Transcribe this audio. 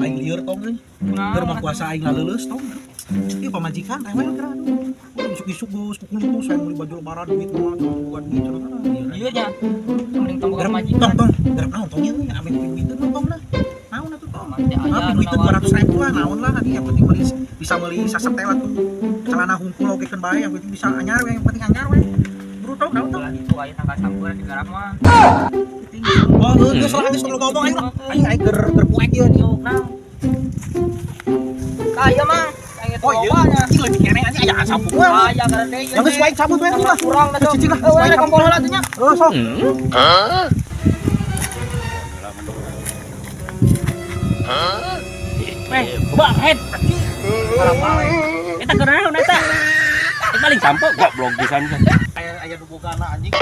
aing lieur tong euy. Keur mah kuasa aing laleuleus tong. Ieu pamajikan rewel kira. Isuk-isuk geus pukul saya beli baju lebaran duit mah bukan gitu kan. Ieu nya. Mending tong bukan Tong majikan. tong, garap naon tong ieu ame duit tong nah. Naon atuh tong? Mati aya Duit 200.000 lah naon lah yang penting bisa meuli sasetel atuh. Celana hungkul ogekeun bae yang penting bisa anyar we, yang penting anyar we. Buru tong naon tong? Itu aya tangga sampeur di garap mah. Oh, geus lah geus ngomong aing lah. Aing keur poek ieu nih. Nah. Kaya mah. Oh iya, anjing lebih kere anjing aya sabuk we. Aya garede. Yang geus wae cabut we lah. Kurang dah. Cicing lah. Eueuh aya kompol heula tuh nya. Sok. Coba head. Eta keur naon eta? Eta paling sampo goblok pisan. Aya nu bogana anjing.